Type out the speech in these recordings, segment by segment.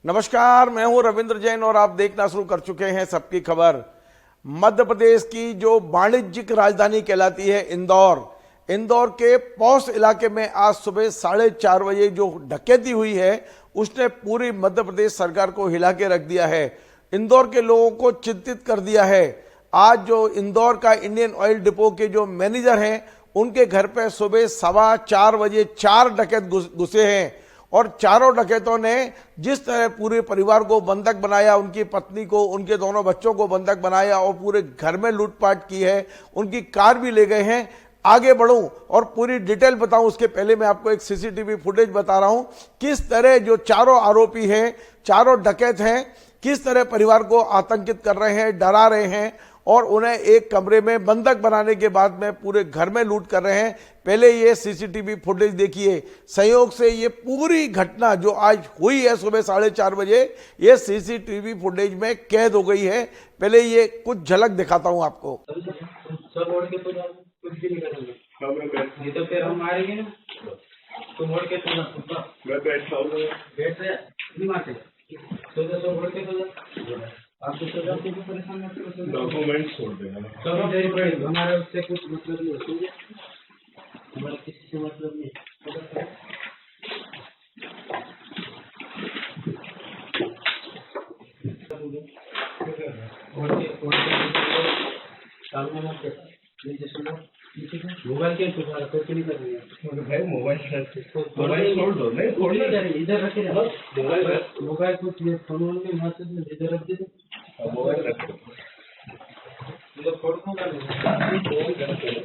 नमस्कार, मैं हूं रविंद्र जैन और आप देखना शुरू कर चुके हैं सबकी खबर। मध्य प्रदेश की जो वाणिज्यिक राजधानी कहलाती है इंदौर के पौष इलाके में आज सुबह 4:30 बजे जो डकैती हुई है उसने पूरी मध्य प्रदेश सरकार को हिला के रख दिया है। इंदौर के लोगों को चिंतित कर दिया है। आज जो इंदौर का इंडियन ऑयल डिपो के जो मैनेजर हैं उनके घर पे सुबह 4:15 बजे 4 डकैत घुसे हैं और चारों डकैतों ने जिस तरह पूरे परिवार को बंधक बनाया, उनकी पत्नी को, उनके दोनों बच्चों को बंधक बनाया और पूरे घर में लूटपाट की है, उनकी कार भी ले गए हैं। आगे बढ़ूं और पूरी डिटेल बताऊं उसके पहले मैं आपको एक सीसीटीवी फुटेज बता रहा हूं किस तरह जो चारों आरोपी हैं, चारों डकैत हैं, किस तरह परिवार को आतंकित कर रहे हैं, डरा रहे हैं और उन्हें एक कमरे में बंधक बनाने के बाद में पूरे घर में लूट कर रहे हैं। पहले ये सीसीटीवी फुटेज देखिए। संयोग से ये पूरी घटना जो आज हुई है सुबह 4:30 बजे, ये सीसीटीवी फुटेज में कैद हो गई है। पहले ये कुछ झलक दिखाता हूं आपको। सब ओढ़ के तो कुछ भी नहीं करेंगे, नहीं तो फिर हम मारेंगे ना। तुम ओढ़ के तो मैं बैठ रहे नहीं मारते तो सब ओढ़ के तो आपको सजा से भी परेशान मत करो। डॉक्यूमेंट छोड़ देना, सब देरी पड़ेगी, हमारा उससे कुछ मतलब नहीं होता, हमारा किसी से मतलब नहीं। सामने मत मोबाइल के सुधार कुछ नहीं कर रही है भाई। मोबाइल छोड़ दो, नहीं छोड़ना, इधर रखे मोबाइल कुछ फोन में मत इधर रख दे। मोबाइल रख दो, इधर फोड़ दूंगा इधर रख दो।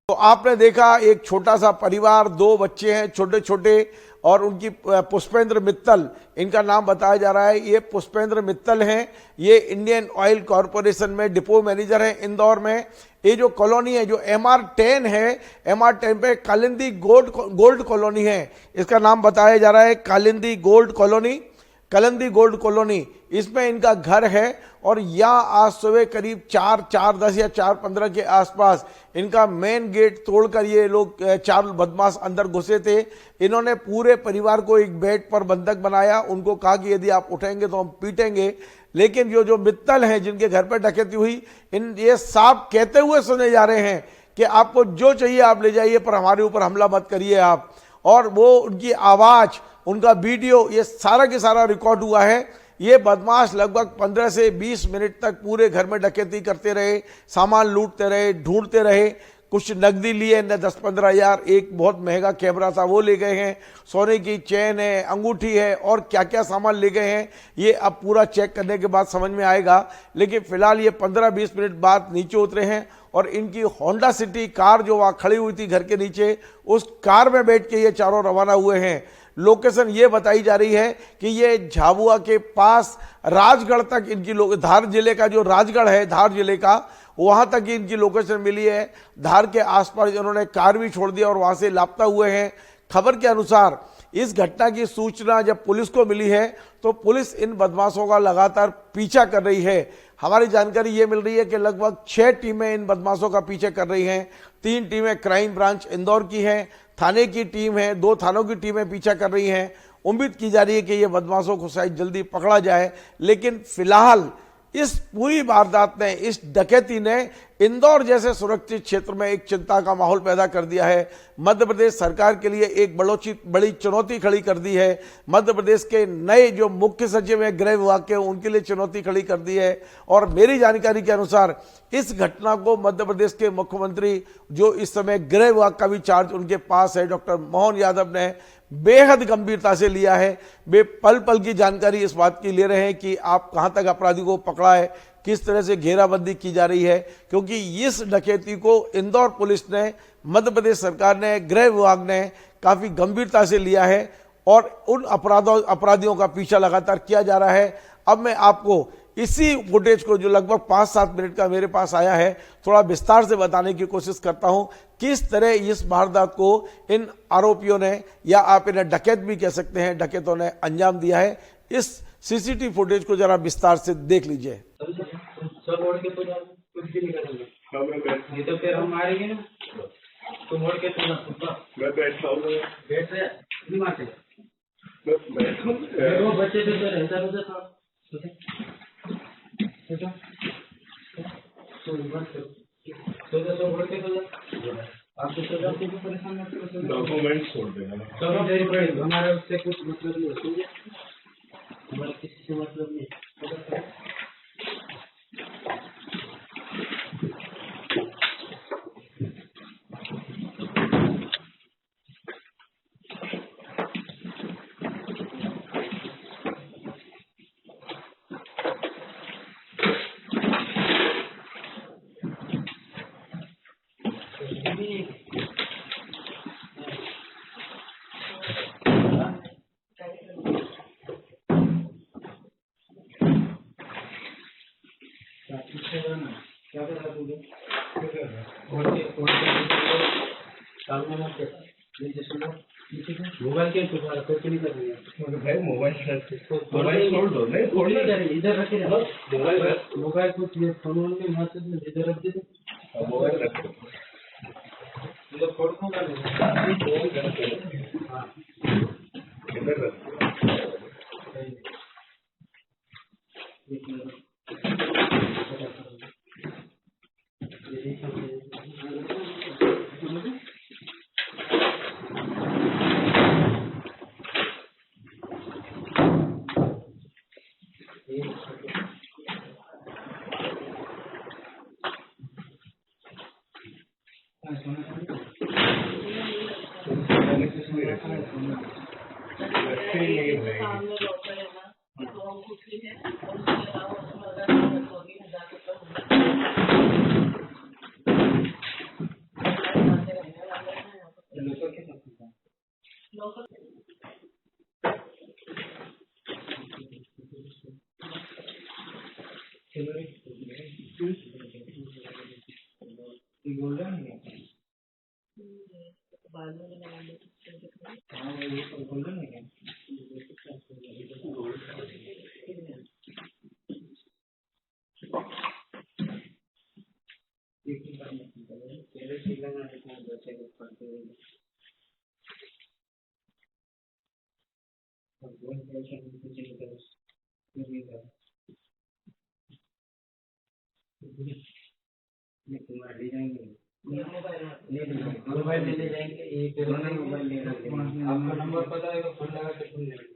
तो आपने देखा एक छोटा सा परिवार, 2 बच्चे हैं छोटे छोटे और उनकी पुष्पेंद्र मित्तल इनका नाम बताया जा रहा है। ये पुष्पेंद्र मित्तल हैं, ये इंडियन ऑयल कॉरपोरेशन में डिपो मैनेजर हैं इंदौर में। ये जो कॉलोनी है जो MR10 है, MR10 पे कालिंदी गोल्ड कॉलोनी है, इसका नाम बताया जा रहा है कालिंदी गोल्ड कॉलोनी। इसमें इनका घर है और यहाँ आज सुबह करीब 4:10 या 4:15 के आसपास इनका मेन गेट तोड़कर ये लोग 4 बदमाश अंदर घुसे थे। इन्होंने पूरे परिवार को एक बेड पर बंधक बनाया, उनको कहा कि यदि आप उठेंगे तो हम पीटेंगे। लेकिन जो मित्तल हैं जिनके घर पर डकैती हुई, ये साफ कहते हुए सुने जा रहे हैं कि आपको जो चाहिए आप ले जाइए पर हमारे ऊपर हमला मत करिए आप। और वो उनकी आवाज, उनका वीडियो, ये सारा के सारा रिकॉर्ड हुआ है। ये बदमाश लगभग 15 से 20 मिनट तक पूरे घर में डकैती करते रहे, सामान लूटते रहे, ढूंढते रहे। कुछ नकदी लिए न 10-15 हज़ार, एक बहुत महंगा कैमरा था वो ले गए हैं, सोने की चेन है, अंगूठी है और क्या क्या सामान ले गए हैं ये अब पूरा चेक करने के बाद समझ में आएगा। लेकिन फिलहाल ये 15-20 मिनट बाद नीचे उतरे हैं और इनकी होंडा सिटी कार जो वहाँ खड़ी हुई थी घर के नीचे, उस कार में बैठ के ये चारों रवाना हुए हैं। लोकेशन ये बताई जा रही है कि ये झाबुआ के पास राजगढ़ तक इनकी धार जिले का जो राजगढ़ है, धार जिले का, वहां तक इनकी लोकेशन मिली है। धार के आसपास इन्होंने कार भी छोड़ दिया और वहां से लापता हुए हैं। खबर के अनुसार इस घटना की सूचना जब पुलिस को मिली है तो पुलिस इन बदमाशों का लगातार पीछा कर रही है। हमारी जानकारी ये मिल रही है कि लगभग 6 टीमें इन बदमाशों का पीछे कर रही हैं। 3 टीमें क्राइम ब्रांच इंदौर की हैं, थाने की टीम है, 2 थानों की टीमें पीछा कर रही हैं। उम्मीद की जा रही है कि ये बदमाशों को शायद जल्दी पकड़ा जाए। लेकिन फिलहाल इस पूरी वारदात ने, इस डकैती ने इंदौर जैसे सुरक्षित क्षेत्र में एक चिंता का माहौल पैदा कर दिया है। मध्य प्रदेश सरकार के लिए एक बड़ी चुनौती खड़ी कर दी है। मध्य प्रदेश के नए जो मुख्य सचिव हैं गृह विभाग के, उनके लिए चुनौती खड़ी कर दी है। और मेरी जानकारी के अनुसार इस घटना को मध्य प्रदेश के मुख्यमंत्री, जो इस समय गृह विभाग का भी चार्ज उनके पास है, डॉक्टर मोहन यादव ने बेहद गंभीरता से लिया है। वे पल पल की जानकारी इस बात की ले रहे हैं कि आप कहां तक अपराधी को पकड़ा है, किस तरह से घेराबंदी की जा रही है, क्योंकि इस डकैती को इंदौर पुलिस ने, मध्य प्रदेश सरकार ने, गृह विभाग ने काफी गंभीरता से लिया है और उन अपराधियों का पीछा लगातार किया जा रहा है। अब मैं आपको इसी फुटेज को, जो लगभग 5-7 मिनट का मेरे पास आया है, थोड़ा विस्तार से बताने की कोशिश करता हूं किस तरह इस वारदात को इन आरोपियों ने, या आप इन्हें डकैत भी कह सकते हैं, डकैतों ने अंजाम दिया है। इस सीसीटीवी फुटेज को जरा विस्तार से देख लीजिए। सब ओढ़ के तो जाओ, कुछ भी नहीं करेंगे। नहीं तो फिर हम मारेंगे ना। तुम ओढ़ के तो जा। मैं बैठा हूँ। बैठ रहे नहीं मारते। मैं वो बच्चे तो रहता रहता था। तो ओढ़ के तो जा। आप तो सजा से भी परेशान मत करो। डॉक्यूमेंट छोड़ देना। सब इधर ही पड़े, हमारा उससे कुछ मतलब नहीं है। हमारा किसी से मतलब नहीं। क्या कर रहा तुझे? मोबाइल के तुम्हारा कुछ नहीं कर रही है। भाई मोबाइल छोड़ दो। नहीं छोड़ दो, इधर रखे मोबाइल कुछ फोन में मत इधर रख दे। मोबाइल रखो। इधर फोड़ दूंगा। इधर रखो। मोबाइल ले जाएंगे, एक मोबाइल ले जाएंगे। आपका नंबर पता है, फोन लगा के सुन लेंगे।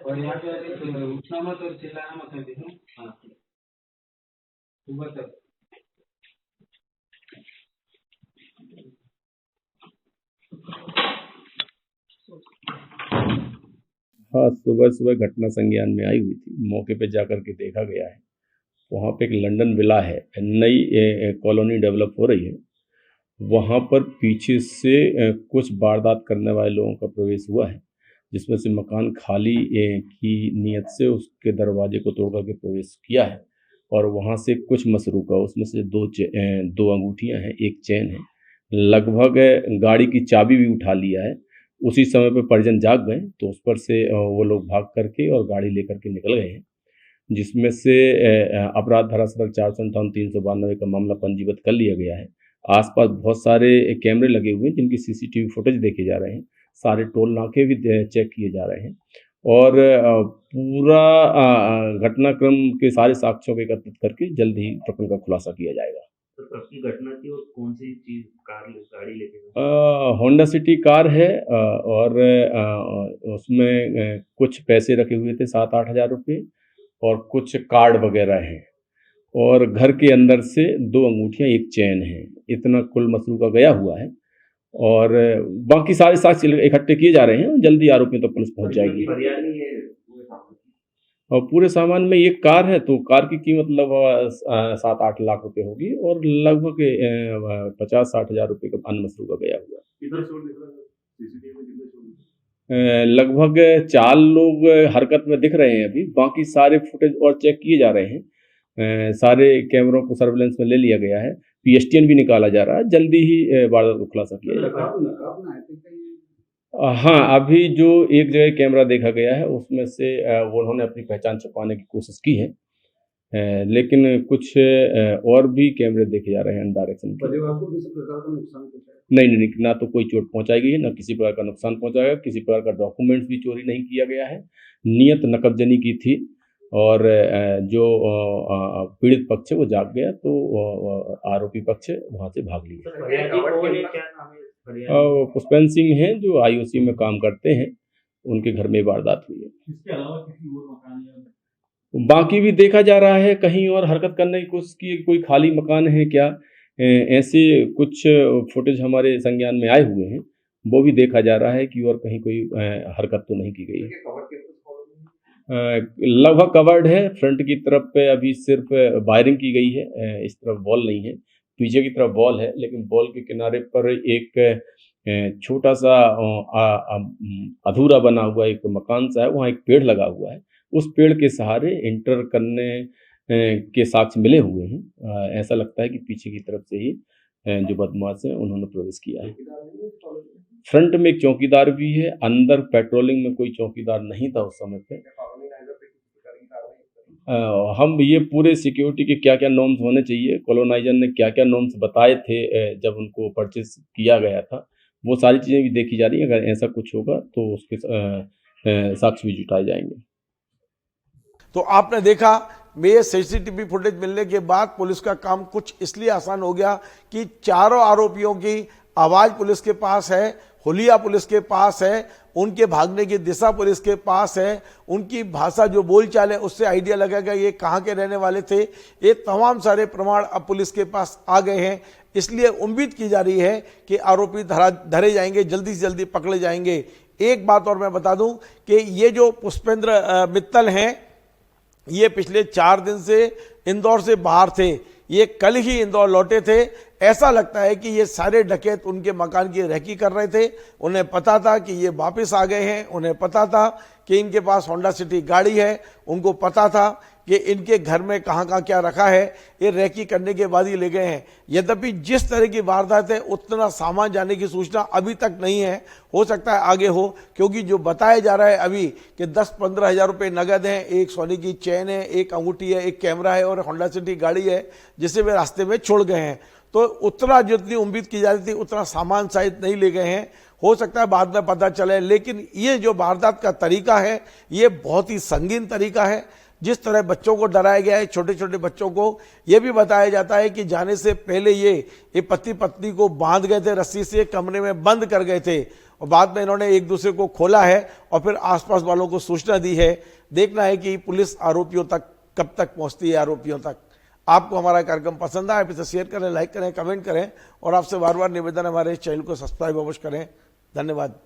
और यहाँ पे उठना मत और चिल्लाना मत। हाँ सुबह तक। हाँ, सुबह सुबह घटना संज्ञान में आई हुई थी। मौके पे जाकर के देखा गया है। वहाँ पे एक लंदन विला है, नई कॉलोनी डेवलप हो रही है। वहाँ पर पीछे से कुछ वारदात करने वाले लोगों का प्रवेश हुआ है, जिसमें से मकान खाली की नीयत से उसके दरवाजे को तोड़ करके प्रवेश किया है और वहाँ से कुछ मसरूका, उसमें से दो अंगूठियाँ हैं, एक चेन है। लगभग गाड़ी की चाबी भी उठा लिया है। उसी समय पे परिजन जाग गए तो उस पर से वो लोग भाग करके और गाड़ी लेकर के निकल गए हैं, जिसमें से अपराध धारा 458-392 का मामला पंजीबद्ध कर लिया गया है। आसपास बहुत सारे कैमरे लगे हुए हैं जिनकी सीसीटीवी फुटेज देखे जा रहे हैं। सारे टोल नाके भी चेक किए जा रहे हैं और पूरा घटनाक्रम के सारे साक्ष्यों को एकत्रित करके जल्द ही प्रकरण का खुलासा किया जाएगा। तो कब की घटना थी और कौन सी चीज गाड़ी लेके गए? होंडा सिटी कार है और उसमें कुछ पैसे रखे हुए थे 7-8 हज़ार रुपये और कुछ कार्ड वगैरह हैं और घर के अंदर से 2 अंगूठियां, 1 चेन है। इतना कुल मसरूका गया हुआ है और बाकी सारे साक्ष्य इकट्ठे किए जा रहे हैं। जल्दी आरोपियों तक पुलिस पहुंच जाएगी। फरियादी है पूरे सामान की। और पूरे सामान में एक कार है तो कार की कीमत लगभग 7-8 लाख रुपए होगी और लगभग 50-60 हज़ार रुपये का अन्य मसरूका गया हुआ है। कितना शोर निकला सीसीटीवी में? कितने शोर? लगभग 4 लोग हरकत में दिख रहे हैं अभी। बाकी सारे फुटेज और चेक किए जा रहे हैं। सारे कैमरों को सर्विलेंस में ले लिया गया है। PSTN भी निकाला जा रहा है। जल्दी ही वारदात को खुलासा किया जाएगा। हाँ, अभी जो एक जगह कैमरा देखा गया है उसमें से वो उन्होंने अपनी पहचान छुपाने की कोशिश की है, लेकिन कुछ और भी कैमरे देखे जा रहे हैं डायरेक्शन के। परिवार को किसी प्रकार का नुकसान पहुंचा है? नहीं, ना तो कोई चोट पहुंचाई गई है, ना किसी प्रकार का नुकसान पहुंचाया गया। किसी प्रकार का डॉक्यूमेंट्स भी चोरी नहीं किया गया है। नियत नकबजनी की थी और जो पीड़ित पक्ष है वो जाग गया तो आरोपी पक्ष वहां से भाग लिया। फरियादी कौन है, क्या नाम है फरियादी? पुष्पेंद्र सिंह हैं जो IOC में काम करते हैं। उनके घर में वारदात हुई है। इसके अलावा किसी और मकान या बाकी भी देखा जा रहा है, कहीं और हरकत करने की कोशिश की, कोई खाली मकान है क्या, ऐसे कुछ फुटेज हमारे संज्ञान में आए हुए हैं। वो भी देखा जा रहा है कि और कहीं कोई हरकत तो नहीं की गई है। लगभग कवर्ड है। फ्रंट की तरफ पे अभी सिर्फ वायरिंग की गई है, इस तरफ वॉल नहीं है। पीछे की तरफ वॉल है, लेकिन वॉल के किनारे पर एक छोटा सा अधूरा बना हुआ एक मकान सा है, वहाँ एक पेड़ लगा हुआ है। उस पेड़ के सहारे इंटर करने के साक्ष्य मिले हुए हैं। ऐसा लगता है कि पीछे की तरफ से ही जो बदमाश हैं उन्होंने प्रवेश किया है। फ्रंट में एक चौकीदार भी है। अंदर पेट्रोलिंग में कोई चौकीदार नहीं था उस समय पे। हम ये पूरे सिक्योरिटी के क्या क्या नॉर्म्स होने चाहिए, कॉलोनाइजर ने क्या क्या नॉर्म्स बताए थे जब उनको परचेस किया गया था, वो सारी चीज़ें भी देखी जा रही हैं। अगर ऐसा कुछ होगा तो उसके साक्ष्य भी जुटाए जाएंगे। तो आपने देखा, ये CCTV फुटेज मिलने के बाद पुलिस का काम कुछ इसलिए आसान हो गया कि चारों आरोपियों की आवाज पुलिस के पास है, हुलिया पुलिस के पास है, उनके भागने की दिशा पुलिस के पास है, उनकी भाषा जो बोलचाल है उससे आइडिया लगेगा ये कहाँ के रहने वाले थे। ये तमाम सारे प्रमाण अब पुलिस के पास आ गए हैं। इसलिए उम्मीद की जा रही है कि आरोपी धरे जाएंगे, जल्दी से जल्दी पकड़े जाएंगे। एक बात और मैं बता दूं कि ये जो पुष्पेंद्र मित्तल हैं, ये पिछले 4 दिन से इंदौर से बाहर थे। ये कल ही इंदौर लौटे थे। ऐसा लगता है कि ये सारे डकैत उनके मकान की रेकी कर रहे थे। उन्हें पता था कि ये वापस आ गए हैं। उन्हें पता था कि इनके पास होंडा सिटी गाड़ी है। उनको पता था कि इनके घर में कहाँ कहाँ क्या रखा है। ये रेकी करने के बाद ही ले गए हैं। यद्यपि जिस तरह की वारदात है उतना सामान जाने की सूचना अभी तक नहीं है। हो सकता है आगे हो, क्योंकि जो बताया जा रहा है अभी कि 10-15 हज़ार रुपये नगद हैं, एक सोने की चेन है, एक अंगूठी है, एक कैमरा है और होंडा सिटी गाड़ी है जिसे वे रास्ते में छोड़ गए हैं। तो उतना जितनी उम्मीद की जा रही थी उतना सामान शायद नहीं ले गए हैं। हो सकता है बाद में पता चले, लेकिन ये जो वारदात का तरीका है ये बहुत ही संगीन तरीका है। जिस तरह बच्चों को डराया गया है, छोटे छोटे बच्चों को ये भी बताया जाता है कि जाने से पहले ये पति पत्नी को बांध गए थे, रस्सी से कमरे में बंद कर गए थे और बाद में इन्होंने एक दूसरे को खोला है और फिर आसपास वालों को सूचना दी है। देखना है कि पुलिस आरोपियों तक कब तक पहुंचती है, आरोपियों तक। आपको हमारा कार्यक्रम पसंद आया, इसे शेयर करें, लाइक करें, कमेंट करें और आपसे बार बार निवेदन है हमारे चैनल को सब्सक्राइब अवश्य करें। धन्यवाद।